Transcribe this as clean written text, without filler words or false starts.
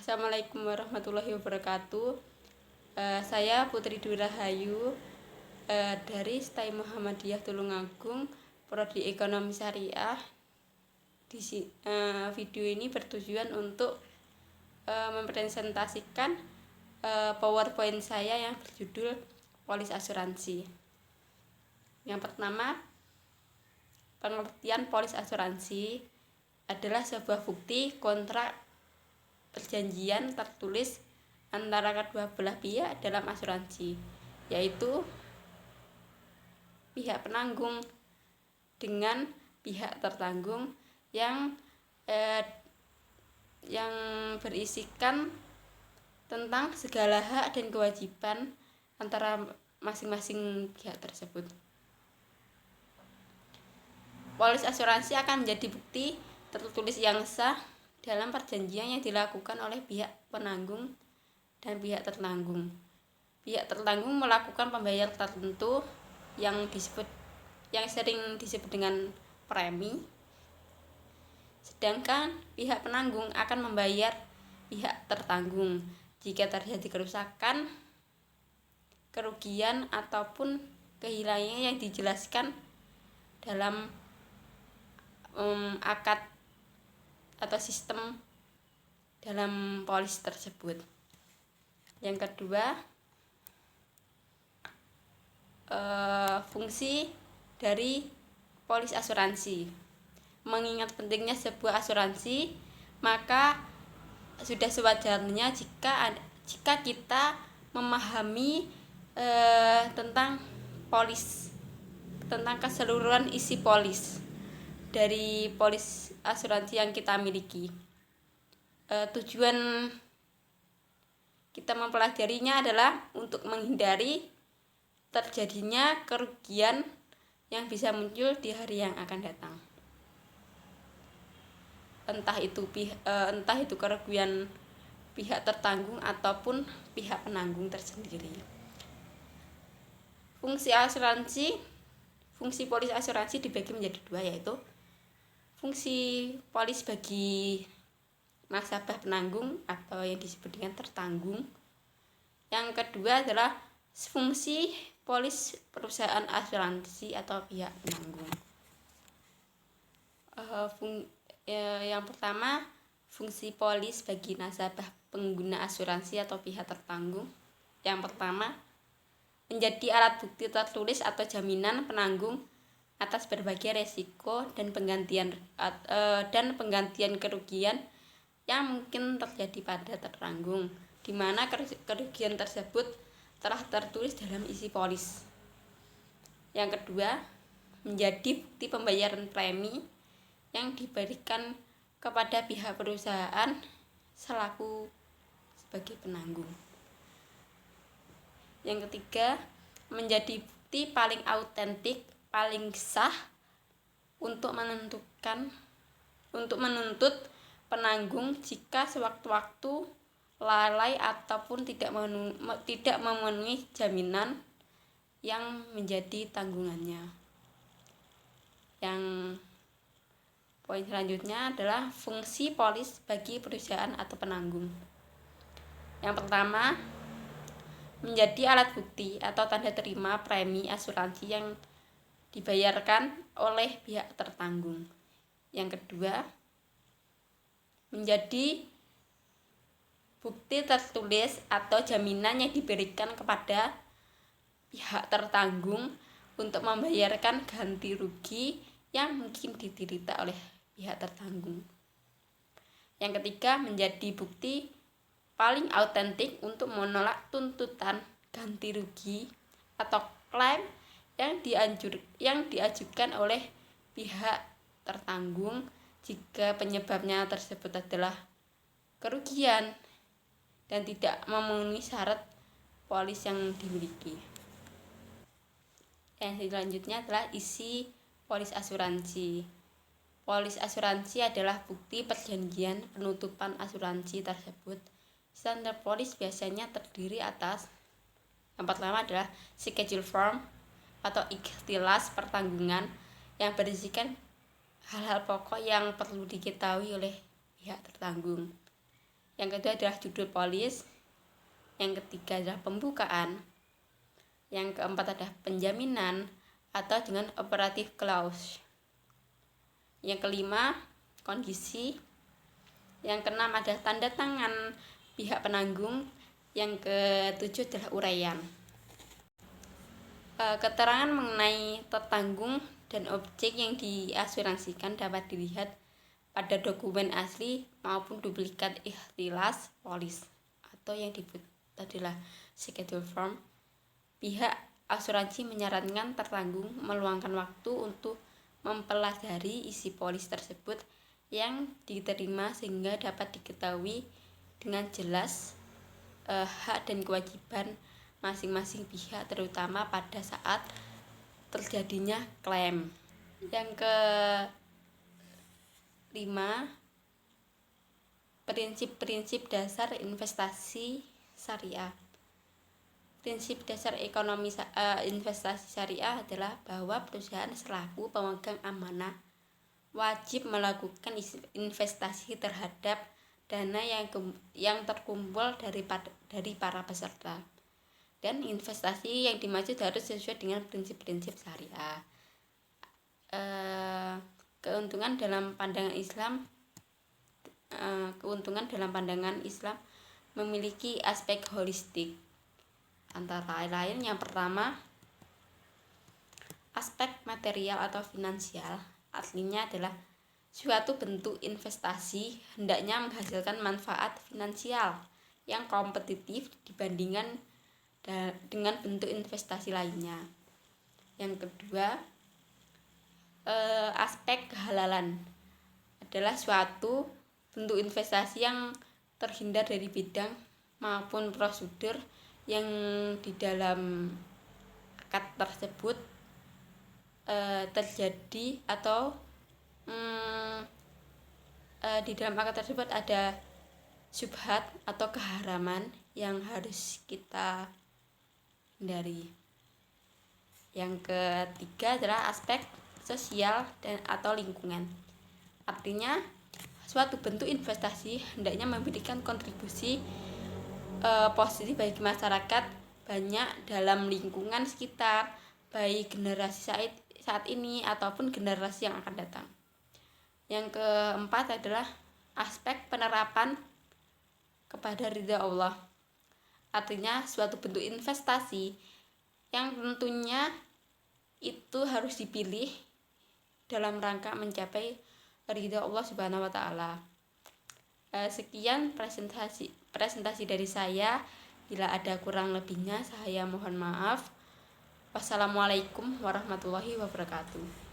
Assalamualaikum warahmatullahi wabarakatuh. Saya Putri Dwi Rahayu dari STAI Muhammadiyah Tulungagung, Prodi Ekonomi Syariah. Video ini bertujuan untuk mempresentasikan PowerPoint saya yang berjudul Polis Asuransi. Yang pertama, pengertian polis asuransi adalah sebuah bukti kontrak perjanjian tertulis antara kedua belah pihak dalam asuransi, yaitu pihak penanggung dengan pihak tertanggung yang berisikan tentang segala hak dan kewajiban antara masing-masing pihak tersebut. Polis asuransi akan menjadi bukti tertulis yang sah dalam perjanjian yang dilakukan oleh pihak penanggung dan pihak tertanggung. Pihak tertanggung melakukan pembayaran tertentu yang sering disebut dengan premi, sedangkan pihak penanggung akan membayar pihak tertanggung jika terjadi kerusakan, kerugian ataupun kehilangan yang dijelaskan dalam akad atau sistem dalam polis tersebut. Yang kedua, fungsi dari polis asuransi. Mengingat pentingnya sebuah asuransi, maka sudah sewajarnya jika kita memahami tentang polis, tentang keseluruhan isi polis dari polis asuransi yang kita miliki. Tujuan kita mempelajarinya adalah untuk menghindari terjadinya kerugian yang bisa muncul di hari yang akan datang. Entah itu kerugian pihak tertanggung ataupun pihak penanggung tersendiri. Fungsi polis asuransi dibagi menjadi dua, yaitu fungsi polis bagi nasabah penanggung atau yang disebut dengan tertanggung. Yang kedua adalah fungsi polis perusahaan asuransi atau pihak penanggung. Yang pertama, fungsi polis bagi nasabah pengguna asuransi atau pihak tertanggung. Yang pertama, menjadi alat bukti tertulis atau jaminan penanggung atas berbagai resiko dan penggantian kerugian yang mungkin terjadi pada tertanggung, di mana kerugian tersebut telah tertulis dalam isi polis. Yang kedua, menjadi bukti pembayaran premi yang diberikan kepada pihak perusahaan selaku sebagai penanggung. Yang ketiga, menjadi bukti paling autentik, paling sah untuk menuntut penanggung jika sewaktu-waktu lalai ataupun tidak memenuhi jaminan yang menjadi tanggungannya. Yang poin selanjutnya adalah fungsi polis bagi perusahaan atau penanggung. Yang pertama, menjadi alat bukti atau tanda terima premi asuransi yang dibayarkan oleh pihak tertanggung. Yang kedua, menjadi bukti tertulis atau jaminan yang diberikan kepada pihak tertanggung untuk membayarkan ganti rugi yang mungkin diderita oleh pihak tertanggung. Yang ketiga, menjadi bukti paling autentik untuk menolak tuntutan ganti rugi atau klaim yang diajukan oleh pihak tertanggung jika penyebabnya tersebut adalah kerugian dan tidak memenuhi syarat polis yang dimiliki. Yang selanjutnya adalah isi polis asuransi. Polis asuransi adalah bukti perjanjian penutupan asuransi tersebut. Standar polis biasanya terdiri atas yang pertama adalah schedule form atau ikhtilas pertanggungan yang berisikan hal-hal pokok yang perlu diketahui oleh pihak tertanggung. Yang kedua adalah judul polis. Yang ketiga adalah pembukaan. Yang keempat adalah penjaminan atau dengan operative clause. Yang kelima, kondisi. Yang keenam adalah tanda tangan pihak penanggung. Yang ketujuh adalah uraian. Keterangan mengenai tertanggung dan objek yang diasuransikan dapat dilihat pada dokumen asli maupun duplikat ikhtilas polis atau yang disebut adalah schedule form. Pihak asuransi menyarankan tertanggung meluangkan waktu untuk mempelajari isi polis tersebut yang diterima sehingga dapat diketahui dengan jelas hak dan kewajiban masing-masing pihak, terutama pada saat terjadinya klaim. Yang kelima, prinsip-prinsip dasar investasi syariah. Prinsip dasar ekonomi investasi syariah adalah bahwa perusahaan selaku pemegang amanah wajib melakukan investasi terhadap dana yang terkumpul dari para peserta. Dan investasi yang dimaksud harus sesuai dengan prinsip-prinsip syariah. Keuntungan dalam pandangan Islam memiliki aspek holistik. Antara lain yang pertama, aspek material atau finansial. Artinya adalah suatu bentuk investasi hendaknya menghasilkan manfaat finansial yang kompetitif dibandingkan dengan bentuk investasi lainnya. Yang kedua, aspek kehalalan adalah suatu bentuk investasi yang terhindar dari bidang maupun prosedur yang di dalam akad tersebut terjadi atau di dalam akad tersebut ada syubhat atau keharaman yang harus kita hindari. Yang ketiga adalah aspek sosial dan atau lingkungan. Artinya suatu bentuk investasi hendaknya memberikan kontribusi positif bagi masyarakat banyak dalam lingkungan sekitar, baik generasi saat ini ataupun generasi yang akan datang. Yang keempat adalah aspek penerapan kepada ridha Allah. Artinya suatu bentuk investasi yang tentunya itu harus dipilih dalam rangka mencapai ridha Allah Subhanahu wa taala. Sekian presentasi dari saya. Bila ada kurang lebihnya saya mohon maaf. Wassalamualaikum warahmatullahi wabarakatuh.